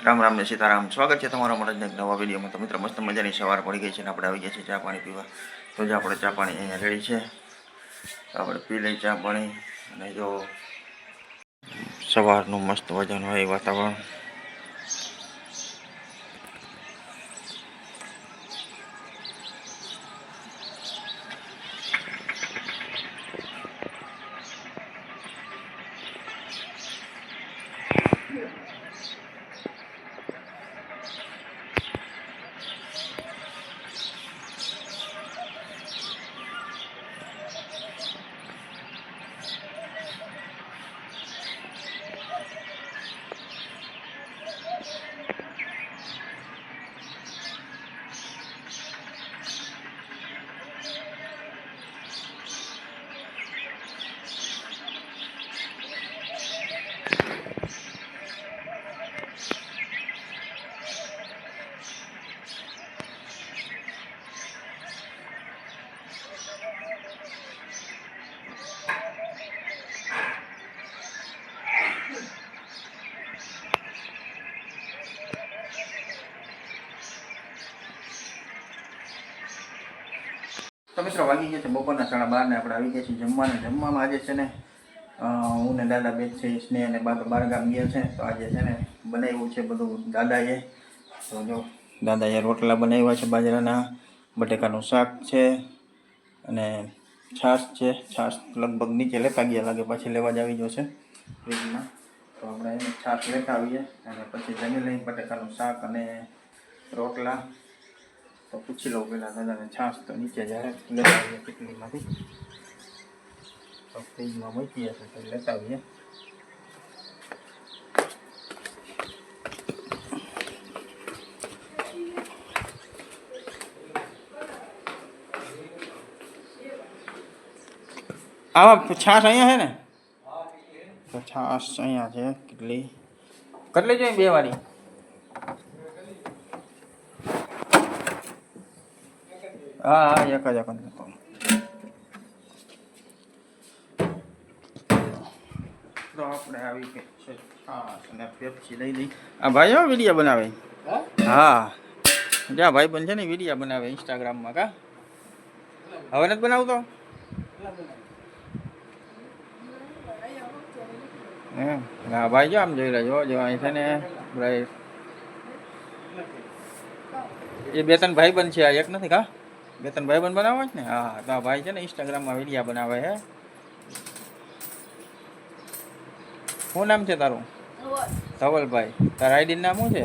રામ રામ ને સીતારામ. સ્વાગત છે તમારા માટે એક નવા વિડીયોમાં. તો મિત્રો મસ્ત મજાની સવાર પડી ગઈ છે ને આપણે આવી ગયા છીએ ચા પાણી પીવા. તો જો આપણે ચા પાણી અહીંયા રેડી છે, તો આપણે પી લઈ ચા પાણી. અને જો સવારનું મસ્ત વજન હોય વાતાવરણ. તો મિત્રો વાગી ગયા છે બપોરના 12:30 ને આપણે આવી ગયા છીએ જમવામાં આજે છે ને હું ને દાદા બે છે, સ્નેહ અને બાર ગામ ગયા છે. તો આજે છે ને બનાવ્યું છે બધું દાદાએ. તો જો દાદાએ રોટલા બનાવ્યા છે, બાજરાના, બટેકાનું શાક છે અને છાશ છે. છાશ લગભગ નીચે લેતા ગયા લાગે, પછી લેવા જ આવી ગયો છે ફ્રીજમાં. તો આપણે એને છાશ લેતા આવીએ અને પછી જમી લઈ બટેકાનું શાક અને રોટલા. તો પૂછી લઉં પેલા દાદાને છાશ તો નીચે જ્યારે લેતા આવીએ કેટલીમાંથી, તો ફ્રીજમાં મૂકી હશે તો લેતા આવીએ. આવા છાશ અહીંયા છે ને? તો છાશ અહીંયા છે. કેટલી જોઈએ? 2 વાળી. હા એક જ તો આપણે આવી ગઈ છે છાશ અને પેપ્સી લઈ લઈ. આ ભાઈઓ વિડીયો બનાવે. હા જ્યાં ભાઈ બન છે ને વિડીયો બનાવે ઇન્સ્ટાગ્રામમાં. કા હવે નથી બનાવતો એમ? હા ભાઈ જો આમ જોઈ લેજો. જો અહીં છે ને ભાઈ એ 2-3 ભાઈ બન છે, આ એક નથી. કા 2-3 ભાઈ બન બનાવે છે ને? હા તો આ ભાઈ છે ને ઇન્સ્ટાગ્રામમાં વિડીયો બનાવે છે. શું નામ છે તારું? ધવલભાઈ. તારા આઈડીનું નામ શું છે?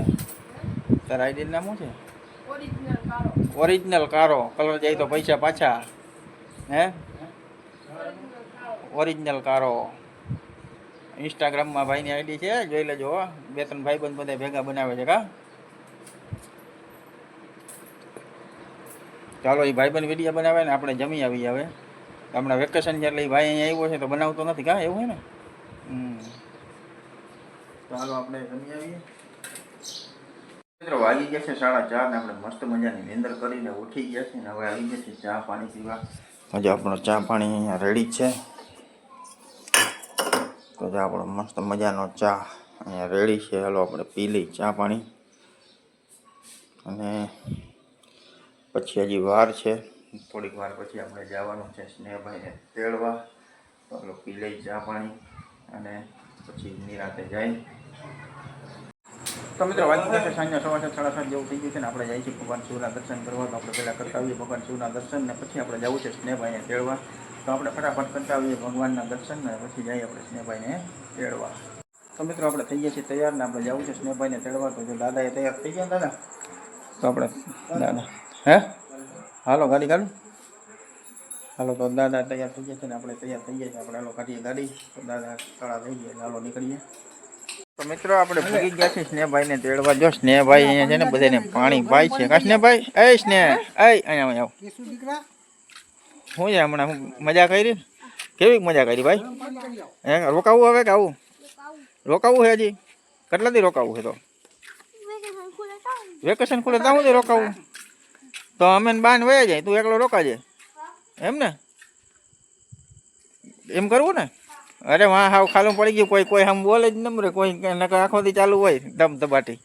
ઓરિજિનલ કારો. કલર જાય તો પૈસા પાછા. હે ઓરિજિનલ કારો. ઇન્સ્ટાગ્રામમાં ભાઈની આઈડી છે, જોઈ લેજો. 2-3 ભાઈ બંધ બધા ભેગા બનાવે છે. કા ચાલો એ ભાઈબંધ વિડીયો બનાવે ને આપણે જમી આવી. હવે હમણાં વેકેશન છે એટલે એ ભાઈ અહીંયા આવ્યો છે તો બનાવતો નથી. કા એવું છે ને? ચાલો આપણે જમી આવીએ. મિત્રો વાગી ગયા છે 4:30 ને આપણે મસ્ત મજાની નિંદર કરીને ઉઠી ગયા છે ને હવે આવી ગયા છે ચા પાણી પીવા. હજુ આપણો ચા પાણી અહીંયા રેડી છે. તો જો આપણો મસ્ત મજાનો ચા અહીંયા રેડી છે. હાલો આપણે પી લઈ ચા પાણી. અને પછી હજી વાર છે, થોડીક વાર પછી આપણે જવાનું છે સ્નેહભાઈને તેડવા. તો હાલો પી લઈ ચા પાણી અને પછી નિરાતે જાય. તો મિત્રો વાગી ગયા છે સાંજના 7:30 જેવું થઈ ગયું છે ને આપણે જઈએ છીએ ભગવાન શિવના દર્શન કરવા. તો આપણે પહેલાં કરતા આવીએ ભગવાન શિવના દર્શન ને પછી આપણે જવું છે સ્નેહભાઈને તેડવા. તો આપણે ફટાફટ કરતા આવીએ ભગવાનના દર્શન ને પછી જઈએ આપણે સ્નેહભાઈને તેડવા. તો મિત્રો આપણે થઈ ગયા છીએ તૈયાર ને આપણે જવું છે સ્નેહભાઈને તેડવા. તો જો દાદાએ તૈયાર થઈ ગયા દાદા. તો આપણે દાદા હે હાલો ગાડી કાઢું. હાલો તો દાદા તૈયાર થઈ ગયા છે ને આપણે તૈયાર થઈ ગયા છે. આપણે હાલો કાઢીએ ગાડી. તો દાદા તળા થઈ ગયા. હાલો નીકળીએ. તો મિત્રો આપણે ભૂગી ગયા છીએ સ્નેહભાઈને તેડવા. જો સ્નેહભાઈ અહીંયા છે ને બધાને પાણી પાય છે. કા સ્નેહભાઈ? એ સ્નેહ અહીંયા આવ. શું છે હમણાં મજા કરી? કેવી મજા કરી ભાઈ? હે રોકાવું હવે કે આવું? રોકાવું છે હજી? કેટલા દી રોકાવું છે? તો વેકેશન ખુલે ત્યાં સુધી રોકાવું? તો અમે બાન વયા જાય, તું એકલો રોકાજે એમ ને? એમ કરવું ને? અરે વાહ હાવ ખાલું પડી ગયું. કોઈ આમ બોલે જ નમરે, કોઈ આખો દી ચાલુ હોય ધમ ધબાટી.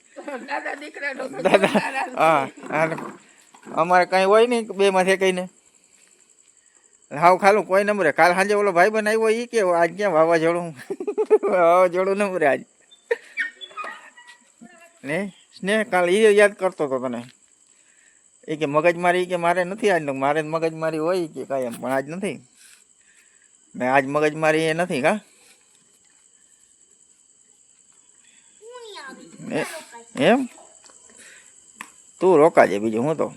દાદા દીકરાનો તો દાદા આરામ હા અને અમારે કઈ હોય નહીં બે માંથી કઈને હાવ ખાલું કોઈ નંબરે કાલ સાંજે ઓલો ભાઈ બન આવ્યો એ કે આજ ક્યાં વાવાઝોડું વાવાઝોડું નંબરે આજ ને સ્નેહ કાલ એ યાદ કરતો હતો તને એ કે મગજમારી કે મારે નથી આજ મારે મગજમારી હોય કે કાંઈ પણ આજ નથી મેં આજ મગજમારી એ નથી કા એમ તું રોકાજે બીજું હું તો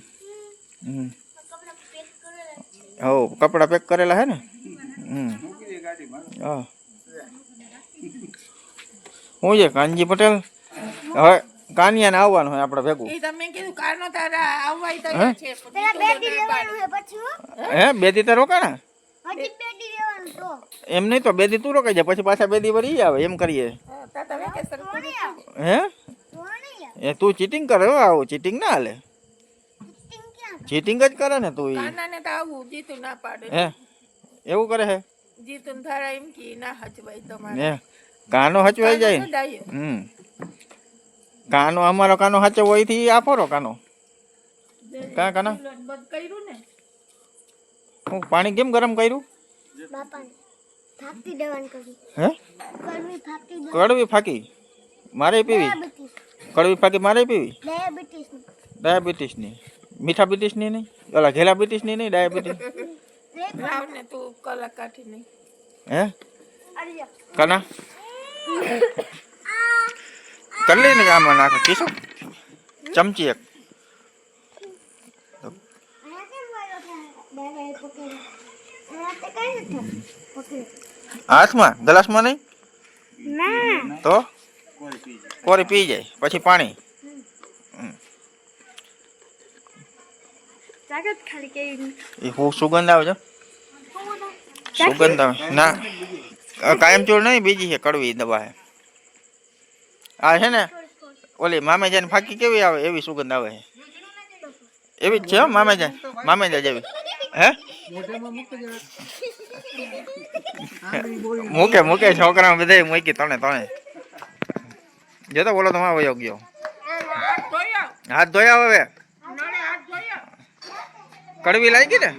હો કપડા પેક કરેલા હે ને હા હું છે કાનજી પટેલ હવે કાનિયાને આવવાનું હોય આપણે ભેગું એ તમે કીધું કારનો તારા આવવાય તૈયાર છે હે બેદી તો રોકાણા એમ નહીં તો બેદી તું રોકાઈ જાય પછી પાછા બેદી વળી આવે એમ કરીએ તાતા વેકેશન પૂરું થયું. હે એ તું ચીટિંગ કરે હો આવું ચીટિંગ ના હાલે ચીટિંગ જ કરે ને તું ઈ કાનાને તો આવું જીતું ના પાડે હે એવું કરે હે જીતું ધારા એમ કે ના હચવાય તમારે હે કાનો હચવાઈ જાય સદાય કાનો અમારો કાનો હચવો હોય થી આપોરો કાનો કા કાના બંધ કર્યું ને હું પાણી કેમ ગરમ કર્યું હે કડવી ફાકી મારે પીવી કડવી ફાકી મારે પીવી ડાયાબિટીસ ની મીઠા બીટીસ ની નહીં ઓલા ઘેલા બીટીસ ની નહીં ડાયાબિટીસ લાવ ને તું કલાક કાઢી નહીં હે કાના કરી લઈને આમાં નાખો કીશું ચમચી એક હાથમાં ગ્લાસમાં નહીં તો કોરી પી જાય પછી પાણી એ હું સુગંધ આવે છે સુગંધ આવે ના કાયમ ચોર નહીં બીજી છે કડવી દવા છે આ છે ને ઓલી મામેજાન ફાકી કેવી આવે એવી સુગંધ આવે છે એવી જ છે હો મામેજા જેવી હે મૂકે છોકરા બધા મૂકી તણે જો તો બોલો તમારો વયો ગયો હાથ ધોયા હવે કડવી લાગી ને